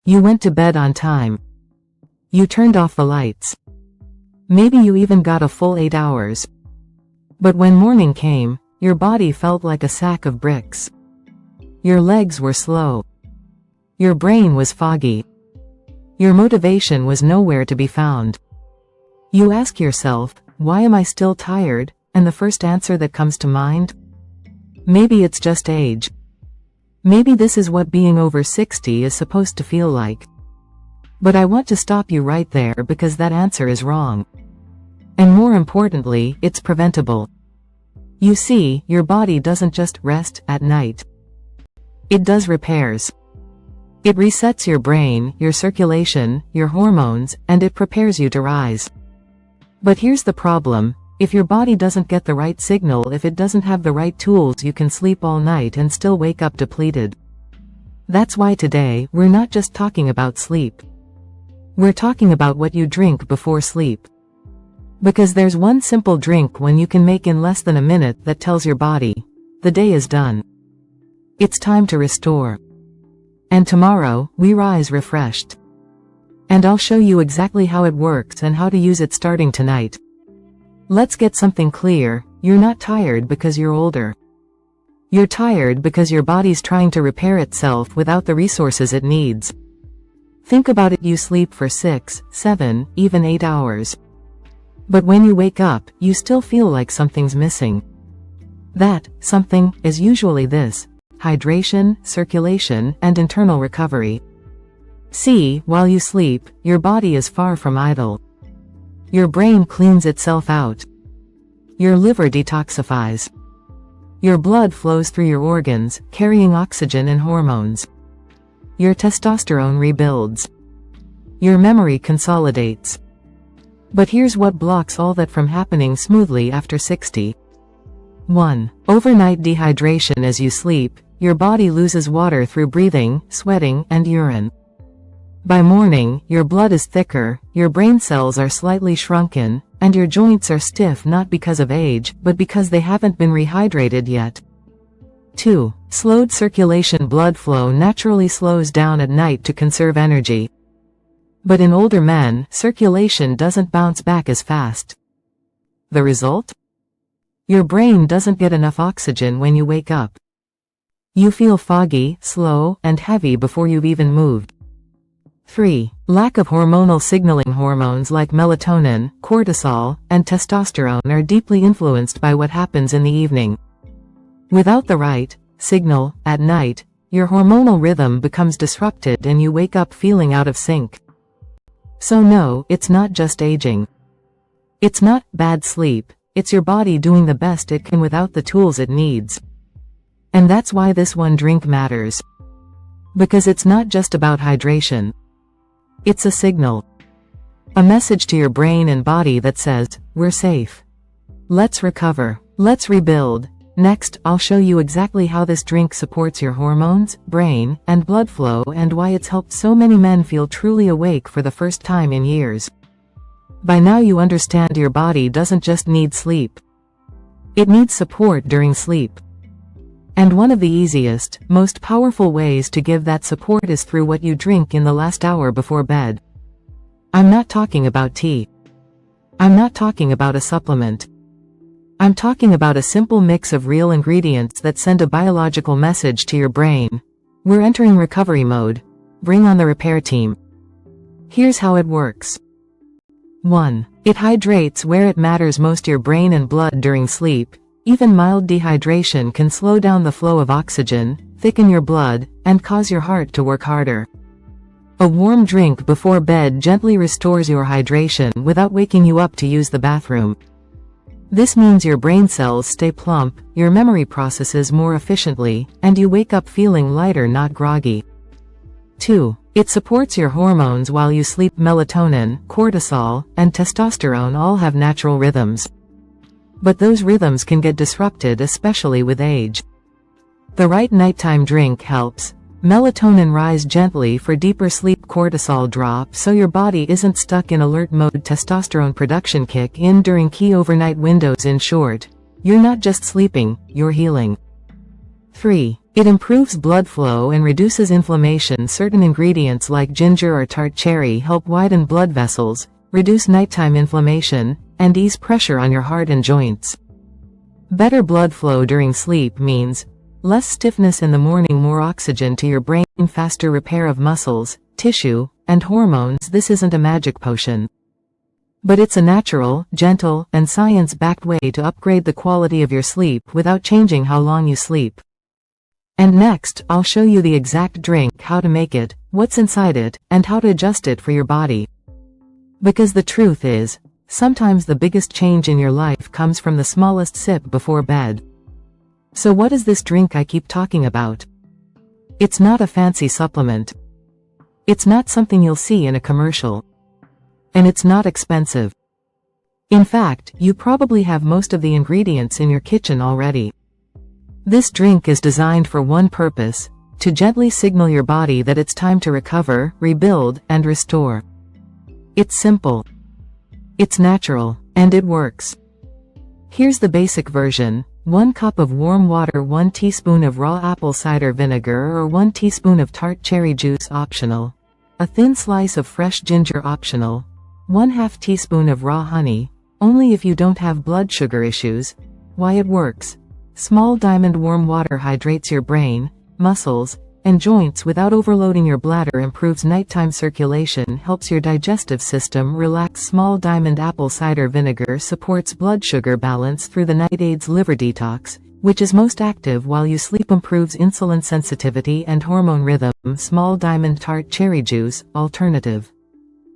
You went to bed on time. You turned off the lights. Maybe you even got a full 8 hours. But when morning came, your body felt like a sack of bricks. Your legs were slow. Your brain was foggy. Your motivation was nowhere to be found. You ask yourself, why am I still tired? And the first answer that comes to mind? Maybe it's just age. Maybe this is what being over 60 is supposed to feel like. But I want to stop you right there because that answer is wrong. And more importantly, it's preventable. You see, your body doesn't just rest at night. It does repairs. It resets your brain, your circulation, your hormones, and it prepares you to rise. But here's the problem. If your body doesn't get the right signal, if it doesn't have the right tools, you can sleep all night and still wake up depleted. That's why today, we're not just talking about sleep. We're talking about what you drink before sleep. Because there's one simple drink one you can make in less than a minute that tells your body, the day is done. It's time to restore. And tomorrow, we rise refreshed. And I'll show you exactly how it works and how to use it starting tonight. Let's get something clear. You're not tired because you're older. You're tired because your body's trying to repair itself without the resources it needs. Think about it, you sleep for 6, 7, even 8 hours. But when you wake up, you still feel like something's missing. That something is usually this: hydration, circulation, and internal recovery. See, while you sleep, your body is far from idle. Your brain cleans itself out. Your liver detoxifies. Your blood flows through your organs, carrying oxygen and hormones. Your testosterone rebuilds. Your memory consolidates. But here's what blocks all that from happening smoothly after 60. 1. Overnight dehydration. As you sleep, your body loses water through breathing, sweating, and urine. By morning, your blood is thicker, your brain cells are slightly shrunken, and your joints are stiff, not because of age, but because they haven't been rehydrated yet. 2. Slowed circulation. Blood flow naturally slows down at night to conserve energy. But in older men, circulation doesn't bounce back as fast. The result? Your brain doesn't get enough oxygen when you wake up. You feel foggy, slow, and heavy before you've even moved. 3. Lack of hormonal signaling. Hormones like melatonin, cortisol, and testosterone are deeply influenced by what happens in the evening. Without the right signal at night, your hormonal rhythm becomes disrupted and you wake up feeling out of sync. So no, it's not just aging. It's not bad sleep, it's your body doing the best it can without the tools it needs. And that's why this one drink matters. Because it's not just about hydration. It's a signal. A message to your brain and body that says, we're safe. Let's recover. Let's rebuild. Next, I'll show you exactly how this drink supports your hormones, brain, and blood flow, and why it's helped so many men feel truly awake for the first time in years. By now you understand your body doesn't just need sleep. It needs support during sleep. And one of the easiest, most powerful ways to give that support is through what you drink in the last hour before bed. I'm not talking about tea. I'm not talking about a supplement. I'm talking about a simple mix of real ingredients that send a biological message to your brain. We're entering recovery mode. Bring on the repair team. Here's how it works. 1. It hydrates where it matters most: your brain and blood during sleep. Even mild dehydration can slow down the flow of oxygen, thicken your blood, and cause your heart to work harder. A warm drink before bed gently restores your hydration without waking you up to use the bathroom. This means your brain cells stay plump, your memory processes more efficiently, and you wake up feeling lighter, not groggy. 2. It supports your hormones while you sleep. Melatonin, cortisol, and testosterone all have natural rhythms. But those rhythms can get disrupted, especially with age. The right nighttime drink helps melatonin rise gently for deeper sleep, cortisol drop so your body isn't stuck in alert mode, testosterone production kick in during key overnight windows. In short, you're not just sleeping, you're healing. 3. It improves blood flow and reduces inflammation. Certain ingredients like ginger or tart cherry help widen blood vessels, reduce nighttime inflammation, and ease pressure on your heart and joints. Better blood flow during sleep means less stiffness in the morning, more oxygen to your brain, faster repair of muscles, tissue, and hormones. This isn't a magic potion, but it's a natural, gentle, and science-backed way to upgrade the quality of your sleep without changing how long you sleep. And next, I'll show you the exact drink, how to make it, what's inside it, and how to adjust it for your body. Because the truth is, sometimes the biggest change in your life comes from the smallest sip before bed. So what is this drink I keep talking about? It's not a fancy supplement. It's not something you'll see in a commercial. And it's not expensive. In fact, you probably have most of the ingredients in your kitchen already. This drink is designed for one purpose: to gently signal your body that it's time to recover, rebuild, and restore. It's simple. It's natural, and it works. Here's the basic version: 1 cup of warm water, 1 teaspoon of raw apple cider vinegar or 1 teaspoon of tart cherry juice optional, a thin slice of fresh ginger optional, 1/2 teaspoon of raw honey, only if you don't have blood sugar issues. Why it works: small diamond warm water hydrates your brain, muscles, and joints without overloading your bladder, improves nighttime circulation, helps your digestive system relax. Small diamond apple cider vinegar supports blood sugar balance through the night, aids liver detox, which is most active while you sleep, improves insulin sensitivity and hormone rhythm. Small diamond tart cherry juice, alternative,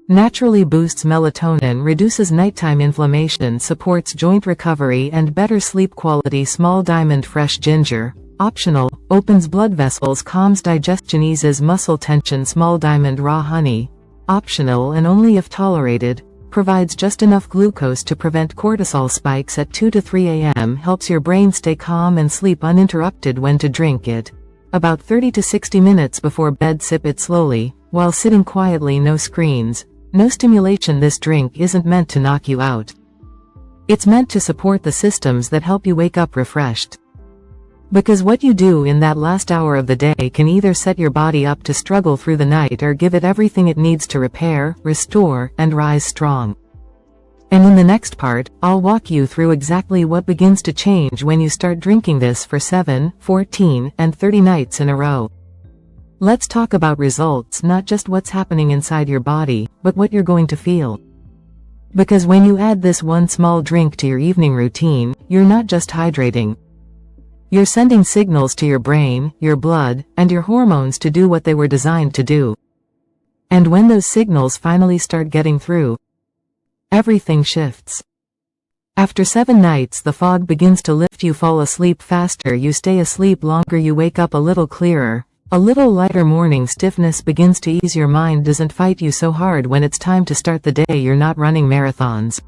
naturally boosts melatonin, reduces nighttime inflammation, supports joint recovery and better sleep quality. Small diamond fresh ginger, optional, opens blood vessels, calms digestion, eases muscle tension. Small diamond raw honey, optional and only if tolerated, provides just enough glucose to prevent cortisol spikes at 2 to 3 a.m., helps your brain stay calm and sleep uninterrupted. When to drink it: about 30 to 60 minutes before bed. Sip it slowly, while sitting quietly, no screens, no stimulation. This drink isn't meant to knock you out. It's meant to support the systems that help you wake up refreshed. Because what you do in that last hour of the day can either set your body up to struggle through the night or give it everything it needs to repair, restore, and rise strong. And in the next part, I'll walk you through exactly what begins to change when you start drinking this for 7, 14, and 30 nights in a row. Let's talk about results, not just what's happening inside your body, but what you're going to feel. Because when you add this one small drink to your evening routine, you're not just hydrating. You're sending signals to your brain, your blood, and your hormones to do what they were designed to do. And when those signals finally start getting through, everything shifts. After 7 nights, the fog begins to lift. You fall asleep faster, you stay asleep longer, you wake up a little clearer, a little lighter. Morning stiffness begins to ease. Your mind doesn't fight you so hard when it's time to start the day. You're not running marathons,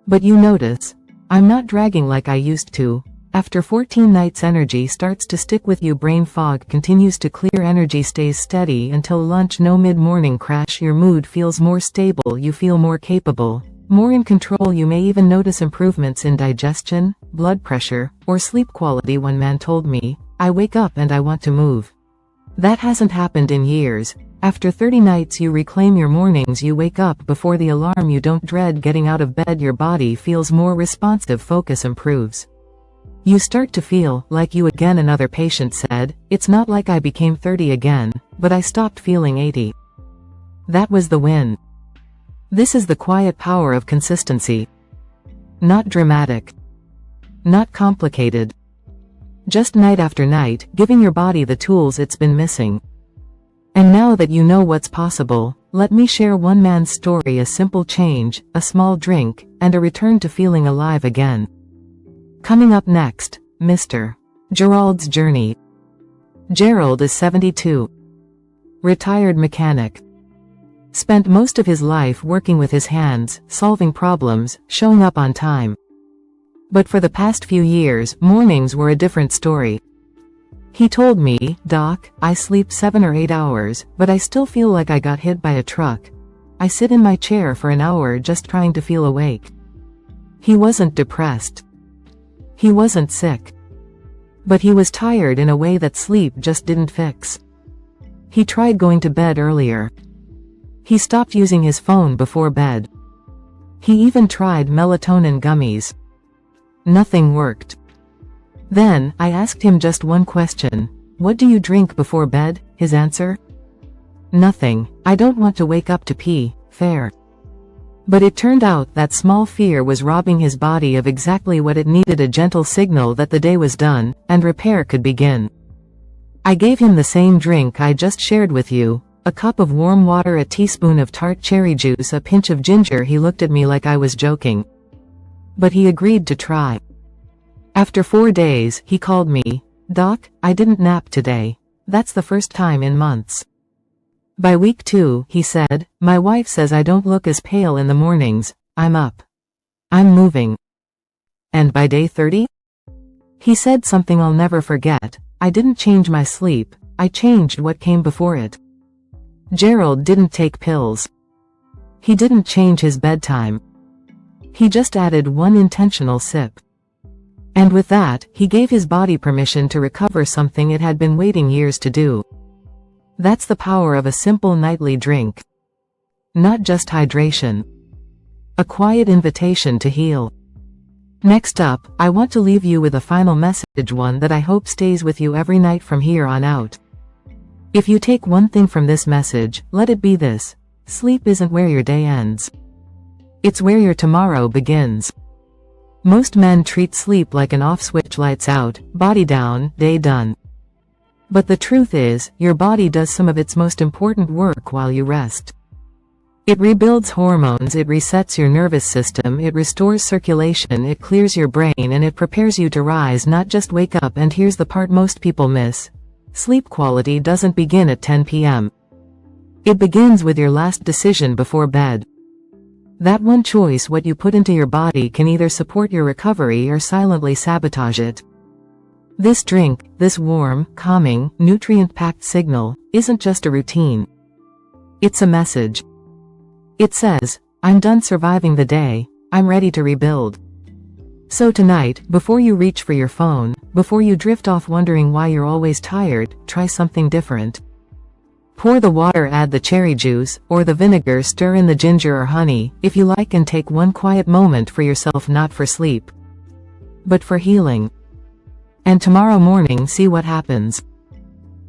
but you notice, I'm not dragging like I used to. After 14 nights, energy starts to stick with you. Brain fog continues to clear, energy stays steady until lunch. No mid-morning crash. Your mood feels more stable, you feel more capable, more in control. You may even notice improvements in digestion, blood pressure, or sleep quality. One man told me, "I wake up and I want to move." That hasn't happened in years. After 30 nights, you reclaim your mornings. You wake up before the alarm. You don't dread getting out of bed. Your body feels more responsive. Focus improves. You start to feel like you again. Another patient said, "It's not like I became 30 again, but I stopped feeling 80. That was the win." This is the quiet power of consistency. Not dramatic. Not complicated. Just night after night, giving your body the tools it's been missing. And now that you know what's possible, let me share one man's story: a simple change, a small drink, and a return to feeling alive again. Coming up next, Mr. Gerald's journey. Gerald is 72. Retired mechanic. Spent most of his life working with his hands, solving problems, showing up on time. But for the past few years, mornings were a different story. He told me, "Doc, I sleep 7 or 8 hours, but I still feel like I got hit by a truck. I sit in my chair for an hour just trying to feel awake." He wasn't depressed. He wasn't sick. But he was tired in a way that sleep just didn't fix. He tried going to bed earlier. He stopped using his phone before bed. He even tried melatonin gummies. Nothing worked. Then, I asked him just one question. What do you drink before bed? His answer? Nothing. I don't want to wake up to pee. Fair. But it turned out that small fear was robbing his body of exactly what it needed, a gentle signal that the day was done, and repair could begin. I gave him the same drink I just shared with you, a cup of warm water, a teaspoon of tart cherry juice, a pinch of ginger. He looked at me like I was joking. But he agreed to try. After 4 days, he called me. Doc, I didn't nap today. That's the first time in months. By week 2, he said, my wife says I don't look as pale in the mornings. I'm up. I'm moving. And by day 30? He said something I'll never forget. I didn't change my sleep, I changed what came before it. Gerald didn't take pills. He didn't change his bedtime. He just added one intentional sip. And with that, he gave his body permission to recover something it had been waiting years to do. That's the power of a simple nightly drink. Not just hydration. A quiet invitation to heal. Next up, I want to leave you with a final message, one that I hope stays with you every night from here on out. If you take one thing from this message, let it be this. Sleep isn't where your day ends. It's where your tomorrow begins. Most men treat sleep like an off switch, lights out, body down, day done. But the truth is, your body does some of its most important work while you rest. It rebuilds hormones, it resets your nervous system, it restores circulation, it clears your brain, and it prepares you to rise, not just wake up. And here's the part most people miss. Sleep quality doesn't begin at 10 p.m. It begins with your last decision before bed. That one choice, what you put into your body, can either support your recovery or silently sabotage it. This drink, this warm, calming, nutrient-packed signal, isn't just a routine. It's a message. It says, I'm done surviving the day, I'm ready to rebuild. So tonight, before you reach for your phone, before you drift off wondering why you're always tired, try something different. Pour the water, add the cherry juice, or the vinegar, stir in the ginger or honey, if you like, and take one quiet moment for yourself, not for sleep, but for healing. And tomorrow morning, see what happens.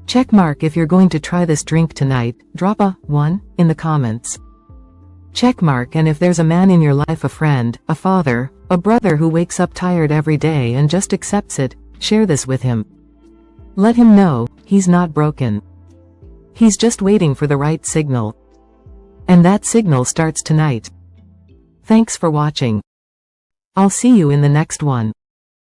Checkmark if you're going to try this drink tonight, drop a 1 in the comments. Checkmark. And if there's a man in your life, a friend, a father, a brother who wakes up tired every day and just accepts it, share this with him. Let him know, he's not broken. He's just waiting for the right signal. And that signal starts tonight. Thanks for watching. I'll see you in the next one.